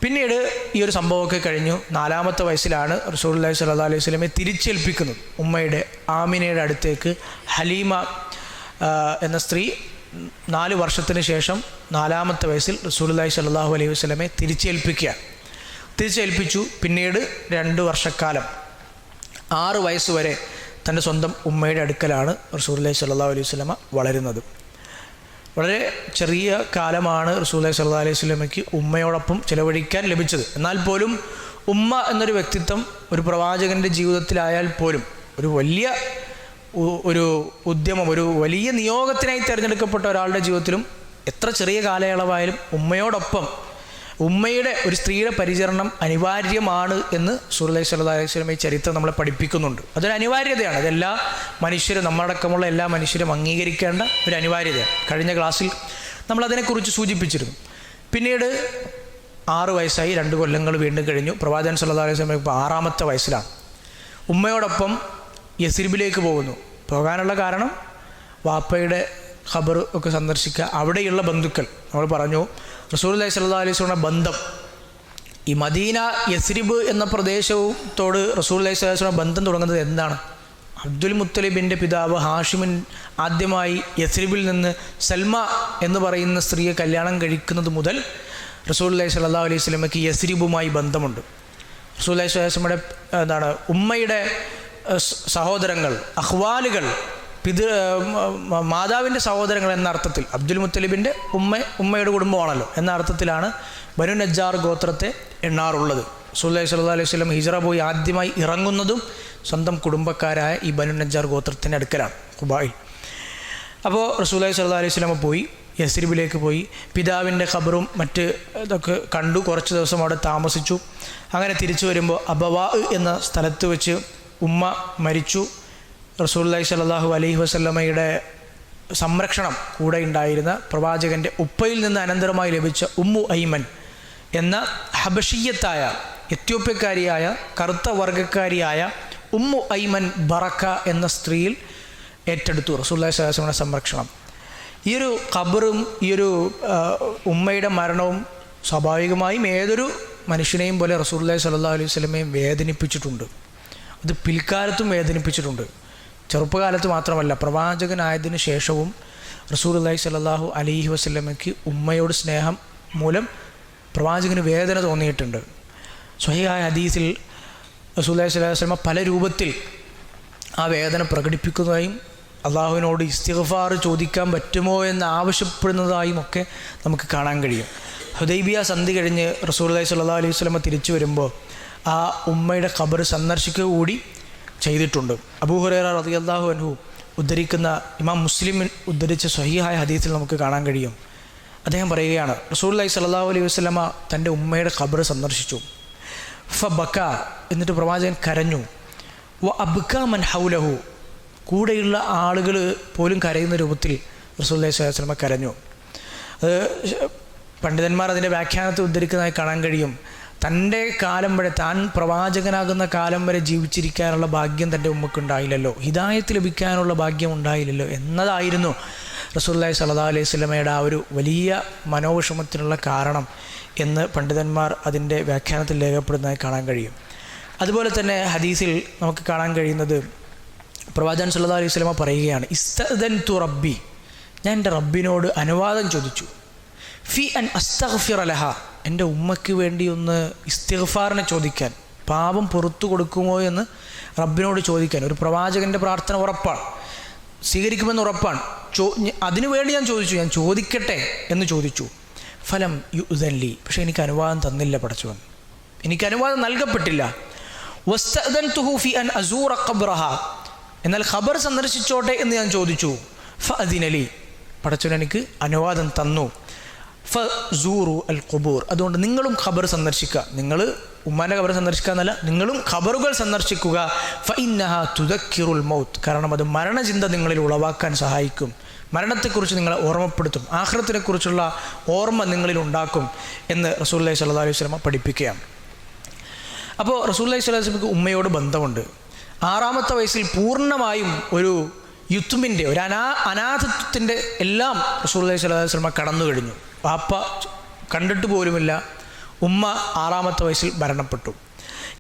പിന്നീട് ഈ ഒരു സംഭവമൊക്കെ കഴിഞ്ഞു. 4-ാമത്തെ വയസ്സിലാണ് റസൂലുള്ളാഹി സ്വല്ലല്ലാഹു അലൈഹി വസല്ലമയെ തിരിച്ചേൽപ്പിക്കുന്നത്. ഉമ്മയുടെ ആമിനയുടെ അടുത്തേക്ക് ഹലീമ എന്ന സ്ത്രീ 4 വർഷത്തിന് ശേഷം 4-ാമത്തെ വയസ്സിൽ റസൂലുള്ളാഹി സ്വല്ലല്ലാഹു അലൈഹി വസല്ലമയെ തിരിച്ചേൽപ്പിച്ചു. പിന്നീട് 2 വർഷക്കാലം 6 വയസ്സ് വരെ തൻ്റെ സ്വന്തം ഉമ്മയുടെ അടുക്കലാണ് റസൂലുള്ളാഹി സ്വല്ലല്ലാഹു അലൈഹി വസല്ലമ വളരുന്നത്. വളരെ ചെറിയ കാലമാണ് റസൂലുള്ളാഹി സ്വല്ലല്ലാഹു അലൈഹി വസല്ലമയ്ക്ക് ഉമ്മയോടൊപ്പം ചിലവഴിക്കാൻ ലഭിച്ചത്. എന്നാൽ പോലും ഉമ്മ എന്നൊരു വ്യക്തിത്വം ഒരു പ്രവാചകൻ്റെ ജീവിതത്തിലായാൽ പോലും ഒരു വലിയ ഉദ്യമം, ഒരു വലിയ നിയോഗത്തിനായി തിരഞ്ഞെടുക്കപ്പെട്ട ഒരാളുടെ ജീവിതത്തിലും എത്ര ചെറിയ കാലയളവായാലും ഉമ്മയോടൊപ്പം ഉമ്മയുടെ ഒരു സ്ത്രീയുടെ പരിചരണം അനിവാര്യമാണ് എന്ന് റസൂലുള്ളാഹി സ്വല്ലല്ലാഹു അലൈഹി വസല്ലമയുടെ ചരിത്രം നമ്മളെ പഠിപ്പിക്കുന്നുണ്ട്. അതൊരു അനിവാര്യതയാണ്. അതെല്ലാ മനുഷ്യരും, നമ്മളടക്കമുള്ള എല്ലാ മനുഷ്യരും അംഗീകരിക്കേണ്ട ഒരു അനിവാര്യതയാണ്. കഴിഞ്ഞ ക്ലാസ്സിൽ നമ്മളതിനെക്കുറിച്ച് സൂചിപ്പിച്ചിരുന്നു. പിന്നീട് 6 വയസ്സായി, 2 കൊല്ലങ്ങൾ വീണ്ടും കഴിഞ്ഞു. പ്രവാചകൻ സ്വല്ലല്ലാഹു അലൈഹി വസല്ലം ഇപ്പോൾ 6-ാമത്തെ വയസ്സിലാണ്. ഉമ്മയോടൊപ്പം യസ്രിബിലേക്ക് പോകുന്നു. പോകാനുള്ള കാരണം വാപ്പയുടെ ഖബർ ഒക്കെ സന്ദർശിക്കുക, അവിടെയുള്ള ബന്ധുക്കൾ. നമ്മൾ പറഞ്ഞു റസൂലുള്ളാഹി സ്വല്ലല്ലാഹു അലൈഹി വസല്ലം ബന്ധം, ഈ മദീന യസ്രിബ് എന്ന പ്രദേശത്തോട് റസൂലുള്ളാഹി സ്വല്ലല്ലാഹു അലൈഹി വസല്ലം ബന്ധം തുടങ്ങുന്നത് എന്താണ്? അബ്ദുൽ മുത്തലിബിൻ്റെ പിതാവ് ഹാഷിമിൻ ആദ്യമായി യസ്രിബിൽ നിന്ന് സൽമ എന്ന് പറയുന്ന സ്ത്രീയെ കല്യാണം കഴിക്കുന്നത് മുതൽ റസൂലുള്ളാഹി സ്വല്ലല്ലാഹു അലൈഹി വസല്ലമയ്ക്ക് യസ്രിബുമായി ബന്ധമുണ്ട്. റസൂലുള്ളാഹി സ്വല്ലല്ലാഹു അലൈഹി വസല്ലമയുടെ ഉമ്മയുടെ സഹോദരങ്ങൾ, അഹ്വാലുകൾ, മാതാവിൻ്റെ സഹോദരങ്ങൾ എന്ന അർത്ഥത്തിൽ, അബ്ദുൽ മുത്തലിബിൻ്റെ ഉമ്മയുടെ കുടുംബമാണല്ലോ എന്ന അർത്ഥത്തിലാണ് ബനു നജ്ജാർ ഗോത്രത്തെ എണ്ണാറുള്ളത്. റസൂലുള്ളാഹി സ്വല്ലല്ലാഹു അലൈഹി വസല്ലം ഹിജ്റ പോയി ആദ്യമായി ഇറങ്ങുന്നതും സ്വന്തം കുടുംബക്കാരായ ഈ ബനു നജ്ജാർ ഗോത്രത്തിൻ്റെ അടുക്കലാണ്, ഖുബായിൽ. അപ്പോൾ റസൂലുള്ളാഹി സ്വല്ലല്ലാഹു അലൈഹി വസല്ലം പോയി, യസ്രിബിലേക്ക് പോയി, പിതാവിൻ്റെ ഖബറും മറ്റ് ഇതൊക്കെ കണ്ടു. കുറച്ച് ദിവസം അവിടെ താമസിച്ചു. അങ്ങനെ തിരിച്ചു വരുമ്പോൾ അബവാ എന്ന സ്ഥലത്ത് വെച്ച് ഉമ്മ മരിച്ചു. റസൂലുള്ളാഹി സ്വല്ലല്ലാഹു അലൈഹി വസല്ലമയുടെ സംരക്ഷണം കൂടെ ഉണ്ടായിരുന്ന പ്രവാചകൻ്റെ ഉപ്പയിൽ നിന്ന് അനന്തരമായി ലഭിച്ച ഉമ്മു ഐമൻ എന്ന ഹബഷിയത്തായ, എത്യോപ്യക്കാരിയായ, കറുത്ത വർഗ്ഗക്കാരിയായ ഉമ്മു ഐമൻ ബറക്ക എന്ന സ്ത്രീയിൽ ഏറ്റെടുത്തു റസൂലുള്ളാഹി സ്വല്ലല്ലാഹു അലൈഹി വസല്ലമയുടെ സംരക്ഷണം. ഈ ഒരു ഖബറും ഈ ഒരു ഉമ്മയുടെ മരണവും സ്വാഭാവികമായും ഏതൊരു മനുഷ്യനെയും പോലെ റസൂലുള്ളാഹി സ്വല്ലല്ലാഹു അലൈഹി വസല്ലമയെ വേദനിപ്പിച്ചിട്ടുണ്ട്. അത് പിൽക്കാലത്തും വേദനിപ്പിച്ചിട്ടുണ്ട്. ചെറുപ്പകാലത്ത് മാത്രമല്ല, പ്രവാചകനായതിനു ശേഷവും റസൂലുള്ളാഹി സ്വല്ലല്ലാഹു അലൈഹി വസല്ലമയ്ക്ക് ഉമ്മയോട് സ്നേഹം മൂലം പ്രവാചകന് വേദന തോന്നിയിട്ടുണ്ട്. സ്വഹീഹായ ഹദീസിൽ റസൂലുള്ളാഹി സ്വല്ലല്ലാഹു അലൈഹി വസല്ലമ പല രൂപത്തിൽ ആ വേദന പ്രകടിപ്പിക്കുന്നതായും അള്ളാഹുവിനോട് ഇസ്തിഗ്ഫാർ ചോദിക്കാൻ പറ്റുമോ എന്ന് ആവശ്യപ്പെടുന്നതായും ഒക്കെ നമുക്ക് കാണാൻ കഴിയും. ഹുദൈബിയ സന്ധി കഴിഞ്ഞ് റസൂലുള്ളാഹി സ്വല്ലല്ലാഹു അലൈഹി വസല്ലമ തിരിച്ചു വരുമ്പോൾ ആ ഉമ്മയുടെ ഖബർ സന്ദർശിക്കുക കൂടി ചെയ്തിട്ടുണ്ട്. അബൂ ഹുറൈറ റളിയല്ലാഹു അൻഹു ഉദ്ധരിക്കുന്ന, ഇമാം മുസ്ലിം ഉദ്ധരിച്ച സ്വഹീഹായ ഹദീസിൽ നമുക്ക് കാണാൻ കഴിയും. അദ്ദേഹം പറയുകയാണ്, റസൂലുള്ളാഹി സ്വല്ലല്ലാഹു അലൈഹി വസല്ലമ തൻ്റെ ഉമ്മയുടെ ഖബർ സന്ദർശിച്ചു. ഫബക, എന്നിട്ട് പ്രവാചകൻ കരഞ്ഞു. വ അബ്ക മൻ ഹൗലഹു, കൂടെയുള്ള ആളുകൾ പോലും കരയുന്ന രൂപത്തിൽ റസൂലുള്ളാഹി സ്വല്ലല്ലാഹു അലൈഹി വസല്ലമ കരഞ്ഞു. അത് പണ്ഡിതന്മാർ അതിൻ്റെ വ്യാഖ്യാനത്തിൽ ഉദ്ധരിക്കുന്നതായി കാണാൻ കഴിയും. തൻ്റെ കാലം വരെ, താൻ പ്രവാചകനാകുന്ന കാലം വരെ ജീവിച്ചിരിക്കാനുള്ള ഭാഗ്യം തൻ്റെ ഉമ്മക്കുണ്ടായില്ലല്ലോ, ഹിദായത്ത് ലഭിക്കാനുള്ള ഭാഗ്യം ഉണ്ടായില്ലല്ലോ എന്നതായിരുന്നു റസൂലുള്ളാഹി സ്വല്ലല്ലാഹു അലൈഹി വസല്ലമയുടെ ആ ഒരു വലിയ മനോവിഷമത്തിനുള്ള കാരണം എന്ന് പണ്ഡിതന്മാർ അതിൻ്റെ വ്യാഖ്യാനത്തിൽ രേഖപ്പെടുന്നതായി കാണാൻ കഴിയും. അതുപോലെ തന്നെ ഹദീസിൽ നമുക്ക് കാണാൻ കഴിയുന്നത്, പ്രവാചകൻ സ്വല്ലല്ലാഹു അലൈഹി വസല്ലമ പറയുകയാണ്, ഇസ്തഅ്ദൻതു റബ്ബി, ഞാൻ എൻ്റെ റബ്ബിനോട് അനുവാദം ചോദിച്ചു, ഫി അൻ അസ്തഗ്ഫിറ ലഹ, എൻ്റെ ഉമ്മയ്ക്ക് വേണ്ടി ഒന്ന് ഇസ്തിഗ്ഫാറിനെ ചോദിക്കാൻ, പാപം പുറത്തു കൊടുക്കുമോ എന്ന് റബ്ബിനോട് ചോദിക്കാൻ. ഒരു പ്രവാചകൻ്റെ പ്രാർത്ഥന ഉറപ്പാണ്, സ്വീകരിക്കുമെന്ന് ഉറപ്പാണ്. അതിനുവേണ്ടി ഞാൻ ചോദിക്കട്ടെ എന്ന് ചോദിച്ചു. ഫലം യുഅ്ദൻലി, പക്ഷേ എനിക്ക് അനുവാദം തന്നില്ല പടച്ചവൻ, എനിക്ക് അനുവാദം നൽകപ്പെട്ടില്ല. വസ്തഅ്ദൻതുഹു ഫി അൻ അസൂറ ഖബ്റഹ, എന്നാൽ ഖബർ സന്ദർശിച്ചോട്ടെ എന്ന് ഞാൻ ചോദിച്ചു. ഫഅദിനലി, പടച്ചവൻ എനിക്ക് അനുവാദം തന്നു. ഫസൂറു അൽ ഖുബൂർ, അതുകൊണ്ട് നിങ്ങളും ഖബർ സന്ദർശിക്കുക. നിങ്ങൾ ഉമ്മാൻ്റെ ഖബർ സന്ദർശിക്കുക എന്നല്ല, നിങ്ങളും ഖബറുകൾ സന്ദർശിക്കുക. ഫഇന്നഹ തുദക്കിറുൽ മൗത്ത്, കാരണം അത് മരണചിന്ത നിങ്ങളിൽ ഉളവാക്കാൻ സഹായിക്കും, മരണത്തെക്കുറിച്ച് നിങ്ങളെ ഓർമ്മപ്പെടുത്തും, ആഖിറത്തിനെക്കുറിച്ചുള്ള ഓർമ്മ നിങ്ങളിൽ ഉണ്ടാക്കും എന്ന് റസൂലുള്ളാഹി സ്വല്ലല്ലാഹു അലൈഹി വസല്ലം പഠിപ്പിക്കുകയാണ്. അപ്പോൾ റസൂലുള്ളാഹി സ്വല്ലല്ലാഹു അലൈഹി വസല്ലമക്ക് ഉമ്മയോട് ബന്ധമുണ്ട്. 6-ാമത്തെ വയസ്സിൽ പൂർണ്ണമായും ഒരു യുത്മിൻ്റെ, ഒരു അനാഥത്വത്തിൻ്റെ എല്ലാം റസൂലുള്ളാഹി സ്വല്ലല്ലാഹു അലൈഹി വസല്ലം കടന്നു കഴിഞ്ഞു. വാപ്പ കണ്ടിട്ട് പോലുമില്ല, ഉമ്മ 6-ാമത്തെ വയസ്സിൽ മരണപ്പെട്ടു.